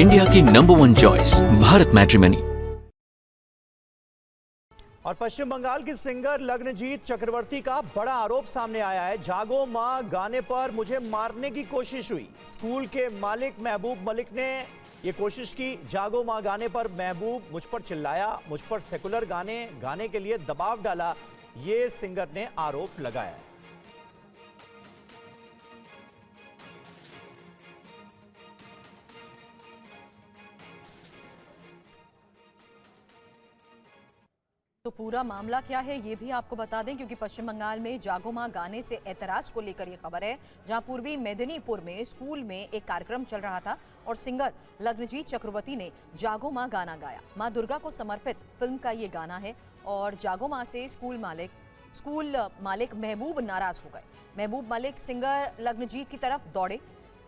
India की number 1 choice Bharat matrimony. और पश्चिम बंगाल की सिंगर लग्नजीत चक्रवर्ती का बड़ा आरोप सामने आया है। जागो मां गाने पर मुझे मारने की कोशिश हुई। स्कूल के मालिक महबूब मलिक ने यह कोशिश की। जागो मां गाने पर महबूब मुझ पर चिल्लाया, मुझ पर सेकुलर गाने गाने के लिए दबाव डाला, ये सिंगर ने आरोप लगाया। तो पूरा मामला क्या है ये भी आपको बता दें, क्योंकि पश्चिम बंगाल में जागो मां गाने से एतराज को लेकर ये खबर है, जहां पूर्वी मेदिनीपुर में स्कूल में एक कार्यक्रम चल रहा था और सिंगर लग्नजीत चक्रवर्ती ने जागो मां गाना गाया। मां दुर्गा को समर्पित फिल्म का ये गाना है और जागो मां से स्कूल मालिक महबूब नाराज हो गए। महबूब मलिक सिंगर लग्नजीत की तरफ दौड़े।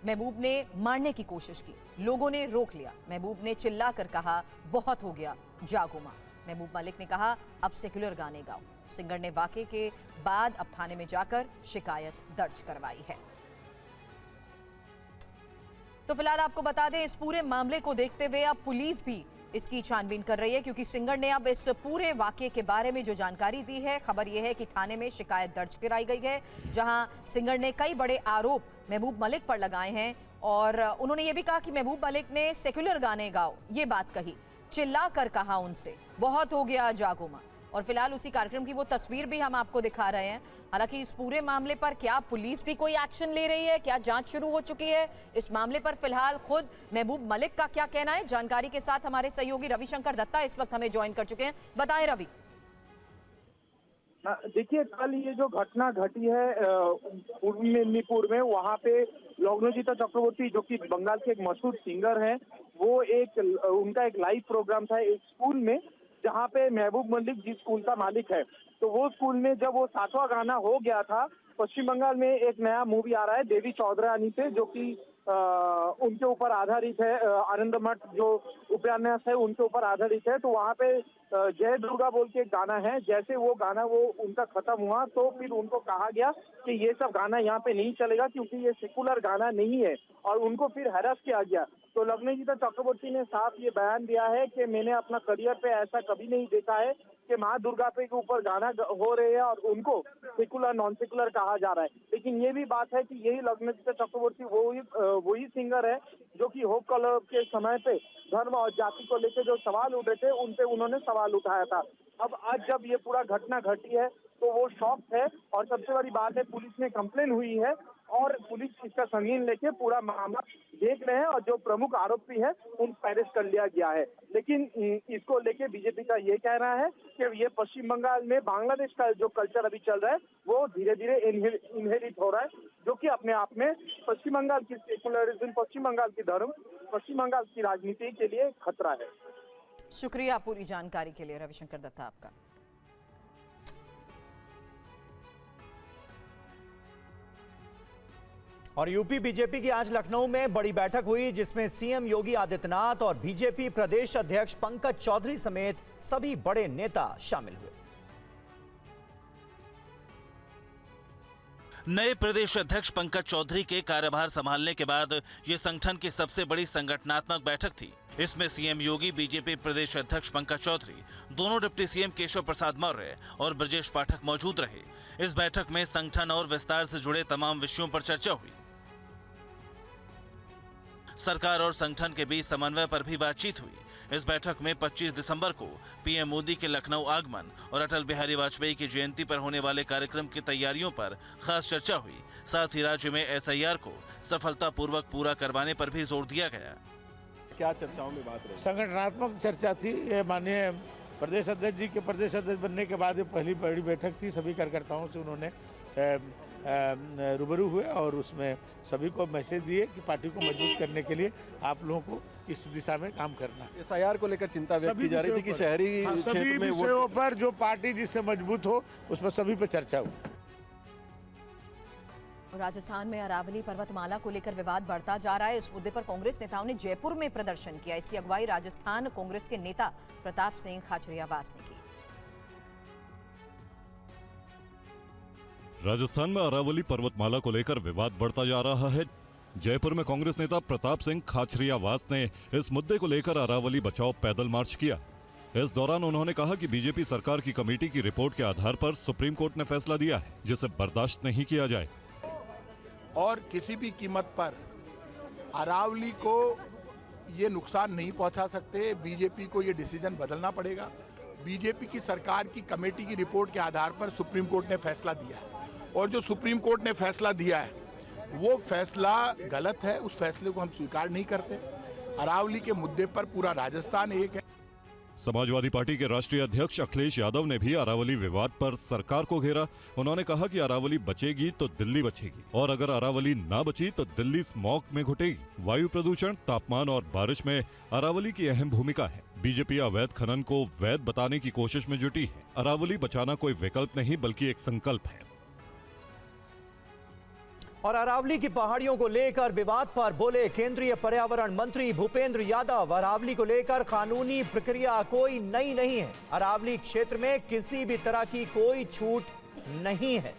महबूब ने मारने की कोशिश की, लोगों ने रोक लिया। महबूब ने चिल्लाकर कहा, बहुत हो गया जागो मां। महबूब मलिक ने कहा, अब सेक्युलर गाने गाओ। सिंगर ने वाकये के बाद अब थाने में जाकर शिकायत दर्ज करवाई है। तो फिलहाल आपको बता दें, इस पूरे मामले को देखते हुए अब पुलिस भी इसकी छानबीन कर रही है, क्योंकि सिंगर ने अब इस पूरे वाकये के बारे में जो जानकारी दी है, खबर यह है कि थाने में शिकायत दर्ज कराई गई है, जहां सिंगर ने कई बड़े आरोप महबूब मलिक पर लगाए हैं और उन्होंने ये भी कहा कि महबूब मलिक ने सेक्युलर गाने गाओ, ये बात कही, चिल्ला कर कहा उनसे, बहुत हो गया जागो मां। और फिलहाल उसी कार्यक्रम की वो तस्वीर भी हम आपको दिखा रहे हैं। हालांकि इस पूरे मामले पर क्या पुलिस भी कोई एक्शन ले रही है, क्या जांच शुरू हो चुकी है, इस मामले पर फिलहाल खुद महबूब मलिक का क्या कहना है, जानकारी के साथ हमारे सहयोगी रविशंकर दत्ता इस वक्त हमें ज्वाइन कर चुके हैं। बताएं रवि। देखिए, कल ये जो घटना घटी है पूर्वी मेदिनीपुर में, वहाँ पे लग्नजीत चक्रवर्ती जो कि बंगाल के एक मशहूर सिंगर हैं, वो उनका एक लाइव प्रोग्राम था एक स्कूल में, जहाँ पे महबूब मलिक जिस स्कूल का मालिक है, तो वो स्कूल में जब वो 7वां गाना हो गया था, पश्चिम बंगाल में एक नया मूवी आ रहा है देवी चौधरानी पे, जो कि उनके ऊपर आधारित है, आनंद मठ जो उपन्यास है उनके ऊपर आधारित है। तो वहाँ पे जय दुर्गा बोल के एक गाना है। जैसे वो गाना उनका खत्म हुआ तो फिर उनको कहा गया कि ये सब गाना यहाँ पे नहीं चलेगा, क्योंकि ये सेकुलर गाना नहीं है, और उनको फिर हैरास किया गया। तो लग्नजीत चक्रवर्ती ने साफ ये बयान दिया है कि मैंने अपना करियर पे ऐसा कभी नहीं देखा है कि माँ दुर्गा पे के ऊपर गाना हो रहे हैं और उनको सेकुलर नॉन सेकुलर कहा जा रहा है। लेकिन ये भी बात है कि यही लग्नजीत चक्रवर्ती वही सिंगर है जो कि होप कलर के समय पे धर्म और जाति को लेकर जो सवाल उठ रहे थे, उन पे उन्होंने सवाल उठाया था। अब आज जब ये पूरा घटना घटी है तो वो शॉक है, और सबसे बड़ी बात है पुलिस में कंप्लेन हुई है और पुलिस इसका संगीन लेके पूरा मामला देख रहे हैं, और जो प्रमुख आरोपी है उनको अरेस्ट कर लिया गया है। लेकिन इसको लेके बीजेपी का ये कहना है कि ये पश्चिम बंगाल में बांग्लादेश का जो कल्चर अभी चल रहा है वो धीरे धीरे इनहेरिट हो रहा है, जो कि अपने आप में पश्चिम बंगाल की सेकुलरिज्म, पश्चिम बंगाल की धर्म, पश्चिम बंगाल की राजनीति के लिए खतरा है। शुक्रिया पूरी जानकारी के लिए रविशंकर दत्ता आपका। और यूपी बीजेपी की आज लखनऊ में बड़ी बैठक हुई, जिसमें सीएम योगी आदित्यनाथ और बीजेपी प्रदेश अध्यक्ष पंकज चौधरी समेत सभी बड़े नेता शामिल हुए। नए प्रदेश अध्यक्ष पंकज चौधरी के कार्यभार संभालने के बाद ये संगठन की सबसे बड़ी संगठनात्मक बैठक थी। इसमें सीएम योगी, बीजेपी प्रदेश अध्यक्ष पंकज चौधरी, दोनों डिप्टी सीएम केशव प्रसाद मौर्य और ब्रजेश पाठक मौजूद रहे। इस बैठक में संगठन और विस्तार से जुड़े तमाम विषयों पर चर्चा हुई। सरकार और संगठन के बीच समन्वय पर भी बातचीत हुई। इस बैठक में 25 दिसंबर को पीएम मोदी के लखनऊ आगमन और अटल बिहारी वाजपेयी की जयंती पर होने वाले कार्यक्रम की तैयारियों पर खास चर्चा हुई। साथ ही राज्य में एसआईआर को सफलतापूर्वक पूरा करवाने पर भी जोर दिया गया। क्या चर्चाओं में बात रही? संगठनात्मक चर्चा थी। ये माननीय प्रदेश अध्यक्ष जी के प्रदेश अध्यक्ष बनने के बाद ये पहली बड़ी बैठक थी। सभी कार्यकर्ताओं से उन्होंने रूबरू हुए और उसमें सभी को मैसेज दिए कि पार्टी को मजबूत करने के लिए आप लोगों को इस दिशा में काम करना है। एसआईआर को लेकर चिंता व्यक्त की जा रही थी कि शहरी क्षेत्र में विषयों पर जो पार्टी जिससे मजबूत हो उस पर सभी पर चर्चा हुई। राजस्थान में अरावली पर्वतमाला को लेकर विवाद बढ़ता जा रहा है। इस मुद्दे पर कांग्रेस नेताओं ने जयपुर में प्रदर्शन किया। इसकी अगुवाई राजस्थान कांग्रेस के नेता प्रताप सिंह खाचरियावास ने की। राजस्थान में अरावली पर्वतमाला को लेकर विवाद बढ़ता जा रहा है। जयपुर में कांग्रेस नेता प्रताप सिंह खाचरियावास ने इस मुद्दे को लेकर अरावली बचाओ पैदल मार्च किया। इस दौरान उन्होंने कहा कि बीजेपी सरकार की कमेटी की रिपोर्ट के आधार पर सुप्रीम कोर्ट ने फैसला दिया है, जिसे बर्दाश्त नहीं किया जाए। और किसी भी कीमत पर अरावली को ये नुकसान नहीं पहुंचा सकते। बीजेपी को ये डिसीजन बदलना पड़ेगा। बीजेपी की सरकार की कमेटी की रिपोर्ट के आधार पर सुप्रीम कोर्ट ने फैसला दिया है और जो सुप्रीम कोर्ट ने फैसला दिया है वो फैसला गलत है। उस फैसले को हम स्वीकार नहीं करते। अरावली के मुद्दे पर पूरा राजस्थान एक है। समाजवादी पार्टी के राष्ट्रीय अध्यक्ष अखिलेश यादव ने भी अरावली विवाद पर सरकार को घेरा। उन्होंने कहा कि अरावली बचेगी तो दिल्ली बचेगी और अगर अरावली ना बची तो दिल्ली स्मॉग में घुटेगी। वायु प्रदूषण, तापमान और बारिश में अरावली की अहम भूमिका है। बीजेपी अवैध खनन को वैध बताने की कोशिश में जुटी है। अरावली बचाना कोई विकल्प नहीं बल्कि एक संकल्प है। और अरावली की पहाड़ियों को लेकर विवाद पर बोले केंद्रीय पर्यावरण मंत्री भूपेंद्र यादव। अरावली को लेकर कानूनी प्रक्रिया कोई नई नहीं है। अरावली क्षेत्र में किसी भी तरह की कोई छूट नहीं है।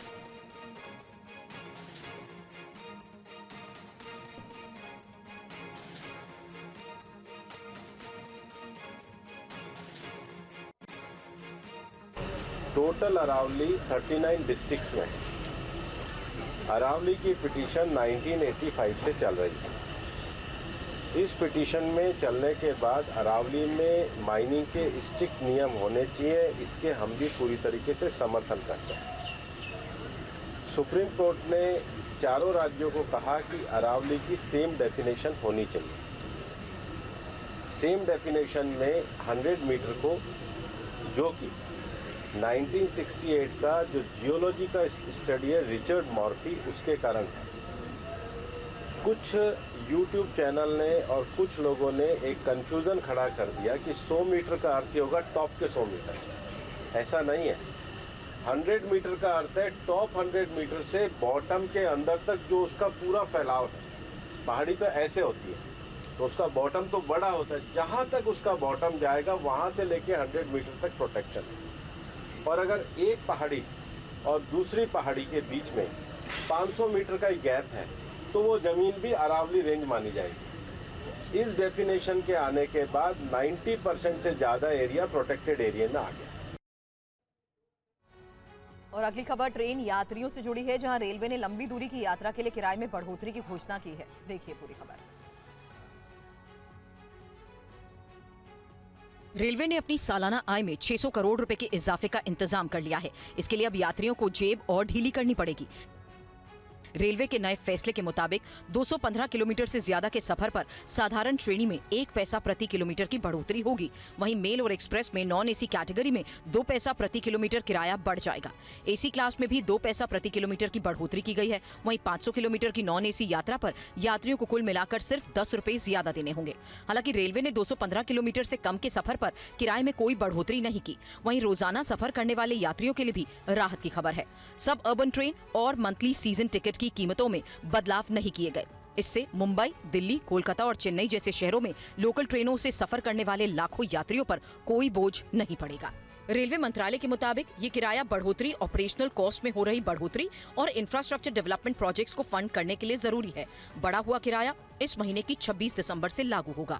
टोटल अरावली 39 डिस्ट्रिक्ट्स में अरावली की पिटीशन 1985 से चल रही है। इस पिटीशन में चलने के बाद अरावली में माइनिंग के स्ट्रिक्ट नियम होने चाहिए, इसके हम भी पूरी तरीके से समर्थन करते हैं। सुप्रीम कोर्ट ने चारों राज्यों को कहा कि अरावली की सेम डेफिनेशन होनी चाहिए। सेम डेफिनेशन में 100 मीटर को, जो कि 1968 का जो जियोलॉजी का स्टडी है रिचर्ड मॉर्फी, उसके कारण है। कुछ यूट्यूब चैनल ने और कुछ लोगों ने एक कंफ्यूजन खड़ा कर दिया कि 100 मीटर का अर्थ होगा टॉप के 100 मीटर। ऐसा नहीं है। 100 मीटर का अर्थ है टॉप 100 मीटर से बॉटम के अंदर तक जो उसका पूरा फैलाव है। पहाड़ी तो ऐसे होती है तो उसका बॉटम तो बड़ा होता है, जहाँ तक उसका बॉटम जाएगा वहाँ से लेके 100 मीटर तक प्रोटेक्शन है। और अगर एक पहाड़ी और दूसरी पहाड़ी के बीच में 500 मीटर का ही गैप है तो वो जमीन भी अरावली रेंज मानी जाएगी। इस डेफिनेशन के आने के बाद 90% से ज्यादा एरिया प्रोटेक्टेड एरिया में आ गया। और अगली खबर ट्रेन यात्रियों से जुड़ी है, जहां रेलवे ने लंबी दूरी की यात्रा के लिए किराए में बढ़ोतरी की घोषणा की है। देखिए पूरी खबर। रेलवे ने अपनी सालाना आय में 600 करोड़ रुपए के इजाफे का इंतजाम कर लिया है। इसके लिए अब यात्रियों को जेब और ढीली करनी पड़ेगी। रेलवे के नए फैसले के मुताबिक 215 किलोमीटर से ज्यादा के सफर पर साधारण श्रेणी में 1 पैसा प्रति किलोमीटर की बढ़ोतरी होगी। वहीं मेल और एक्सप्रेस में नॉन एसी कैटेगरी में 2 पैसा प्रति किलोमीटर किराया बढ़ जाएगा। एसी क्लास में भी 2 पैसा प्रति किलोमीटर की बढ़ोतरी की गई है। वहीं 500 किलोमीटर की नॉन एसी यात्रा पर यात्रियों को कुल मिलाकर सिर्फ 10 रुपए ज्यादा देने होंगे। हालांकि रेलवे ने 215 किलोमीटर से कम के सफर पर किराए में कोई बढ़ोतरी नहीं की। वहीं रोजाना सफर करने वाले यात्रियों के लिए भी राहत की खबर है। सब अर्बन ट्रेन और मंथली सीजन टिकट की कीमतों में बदलाव नहीं किए गए। इससे मुंबई, दिल्ली, कोलकाता और चेन्नई जैसे शहरों में लोकल ट्रेनों से सफर करने वाले लाखों यात्रियों पर कोई बोझ नहीं पड़ेगा। रेलवे मंत्रालय के मुताबिक ये किराया बढ़ोतरी ऑपरेशनल कॉस्ट में हो रही बढ़ोतरी और इंफ्रास्ट्रक्चर डेवलपमेंट प्रोजेक्ट्स को फंड करने के लिए जरूरी है। बढ़ा हुआ किराया इस महीने की 26 दिसंबर से लागू होगा।